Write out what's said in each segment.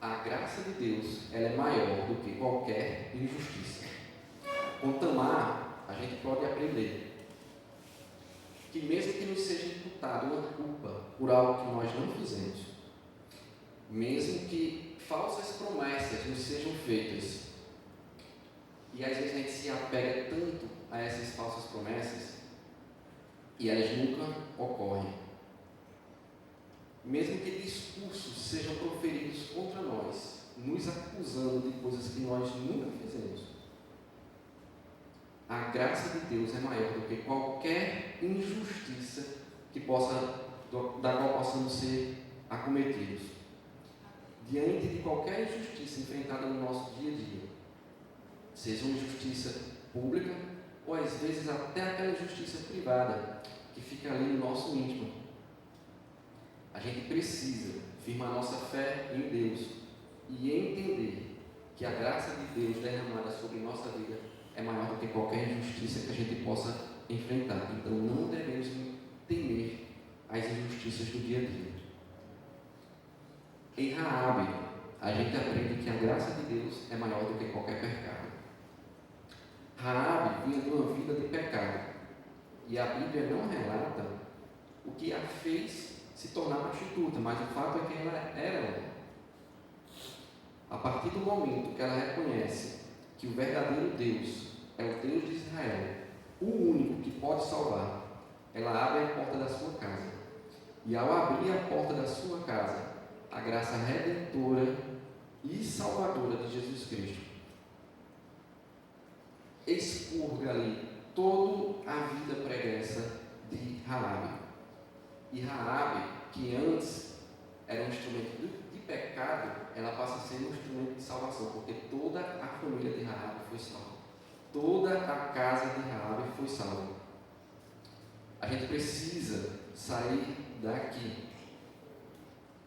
a graça de Deus ela é maior do que qualquer injustiça. Com Tamar, a gente pode aprender que mesmo que nos seja imputada uma culpa por algo que nós não fizemos, mesmo que falsas promessas nos sejam feitas, e às vezes a gente se apega tanto a essas falsas promessas, e elas nunca ocorrem, mesmo que discursos sejam proferidos contra nós, nos acusando de coisas que nós nunca fizemos, a graça de Deus é maior do que qualquer injustiça da qual possamos ser acometidos. Diante de qualquer injustiça enfrentada no nosso dia a dia, seja uma injustiça pública ou às vezes até aquela injustiça privada que fica ali no nosso íntimo, a gente precisa firmar nossa fé em Deus e entender que a graça de Deus derramada sobre nossa vida é maior do que qualquer injustiça que a gente possa enfrentar. Então não devemos temer as injustiças do dia a dia. Em Raabe, a gente aprende que a graça de Deus é maior do que qualquer pecado. Raabe vinha de uma vida de pecado, e a Bíblia não relata o que a fez se tornar prostituta, mas o fato é que ela era uma. A partir do momento que ela reconhece que o verdadeiro Deus é o Deus de Israel, o único que pode salvar, ela abre a porta da sua casa. E ao abrir a porta da sua casa, a graça redentora e salvadora de Jesus Cristo expurga ali toda a vida pregressa de Raabe. E Raabe, que antes era um instrumento de pecado, ela passa a ser um instrumento de salvação, porque toda a família de Raabe foi salva. Toda a casa de Raabe foi salva. A gente precisa sair daqui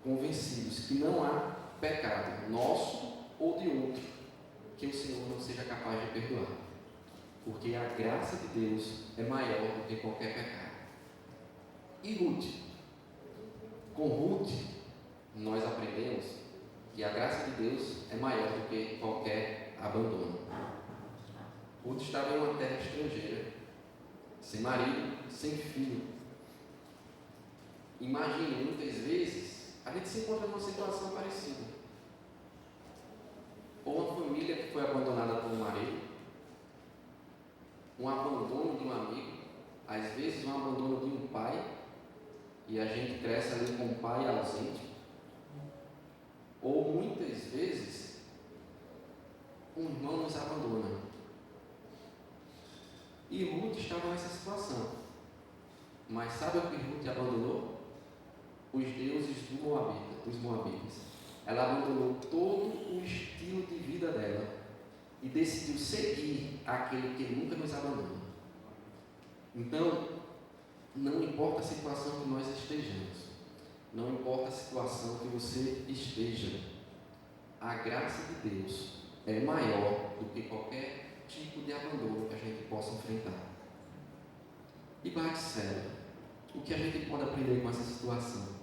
convencidos que não há pecado nosso ou de outro que o Senhor não seja capaz de perdoar, porque a graça de Deus é maior do que qualquer pecado. E Ruth? Com Ruth, nós aprendemos que a graça de Deus é maior do que qualquer abandono. Ruth estava em uma terra estrangeira, sem marido, sem filho. Imagine, muitas vezes, a gente se encontra numa situação parecida. Ou uma família que foi abandonada por um marido, um abandono de um amigo, às vezes um abandono de um pai, e a gente cresce ali com um pai ausente. Ou muitas vezes, um irmão nos abandona. E Ruth estava nessa situação. Mas sabe o que Ruth abandonou? Os deuses dos Moabitas. Ela abandonou todo o estilo de vida dela e decidiu seguir aquele que nunca nos abandona. Então, não importa a situação que nós estejamos, não importa a situação que você esteja, a graça de Deus é maior do que qualquer tipo de abandono que a gente possa enfrentar. E Batseba, o que a gente pode aprender com essa situação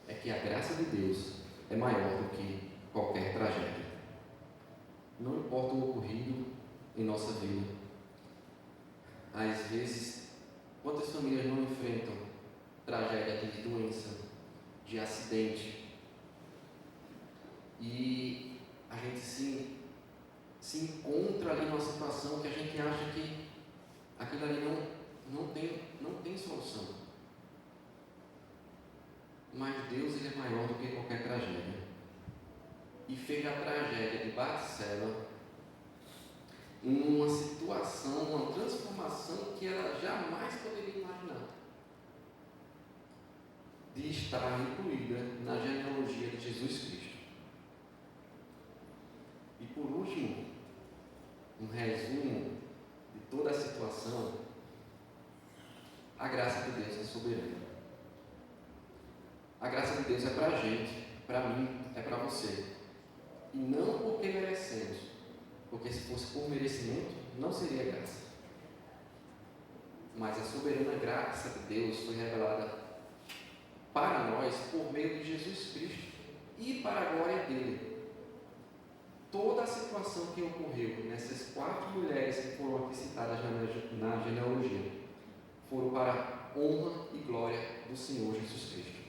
é que a graça de Deus é maior do que qualquer tragédia. Não importa o ocorrido em nossa vida. Às vezes, quantas famílias não enfrentam tragédia de doença, de acidente, e a gente se encontra ali numa situação que a gente acha que aquilo ali não tem solução. Mas Deus, ele é maior do que qualquer tragédia. E fez a tragédia de Batseba uma situação, uma transformação que ela jamais poderia imaginar, de estar incluída na genealogia de Jesus Cristo. E por último, um resumo de toda a situação: a graça de Deus é soberana. A graça de Deus é para a gente, para mim, é para você. E não porque merecemos, porque se fosse por merecimento, não seria graça. Mas a soberana graça de Deus foi revelada para nós por meio de Jesus Cristo. e para a glória dele. Toda a situação que ocorreu nessas 4 mulheres que foram aqui citadas na genealogia foram para a honra e glória do Senhor Jesus Cristo.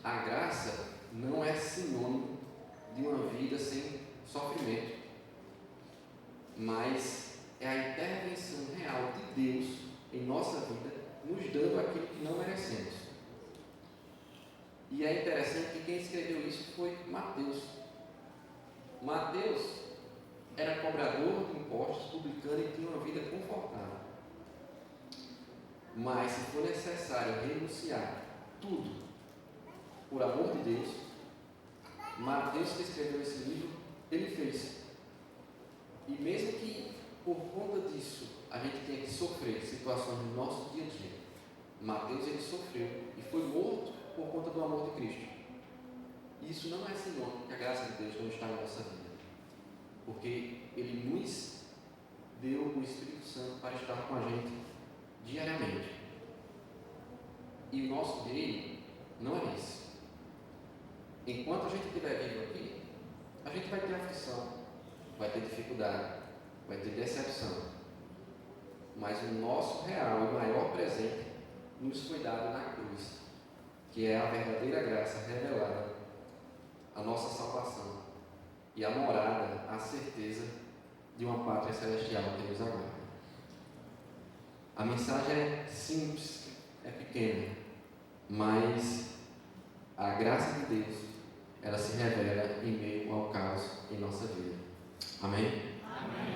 A graça não é sinônimo de uma vida sem sofrimento, mas é a intervenção real de Deus em nossa vida, nos dando aquilo que não merecemos. E é interessante que quem escreveu isso foi Mateus. Mateus era cobrador de impostos, publicano e tinha uma vida confortável. Mas se for necessário renunciar tudo por amor de Deus, Mateus, que escreveu esse livro, ele fez. E mesmo que por conta disso a gente tenha que sofrer situações no nosso dia a dia, Mateus ele sofreu e foi morto por conta do amor de Cristo. E isso não é sinônimo que a graça de Deus não está na nossa vida, porque Ele nos deu o Espírito Santo para estar com a gente diariamente. E o nosso reino não é isso. Enquanto a gente estiver vivo aqui, a gente vai ter aflição, vai ter dificuldade, vai ter decepção. Mas o nosso real e maior presente nos foi dado na cruz, que é a verdadeira graça revelada, a nossa salvação e a morada, a certeza de uma pátria celestial que nos aguarda. A mensagem é simples, é pequena, mas a graça de Deus, ela se revela em meio ao caos em nossa vida. Amém? Amém.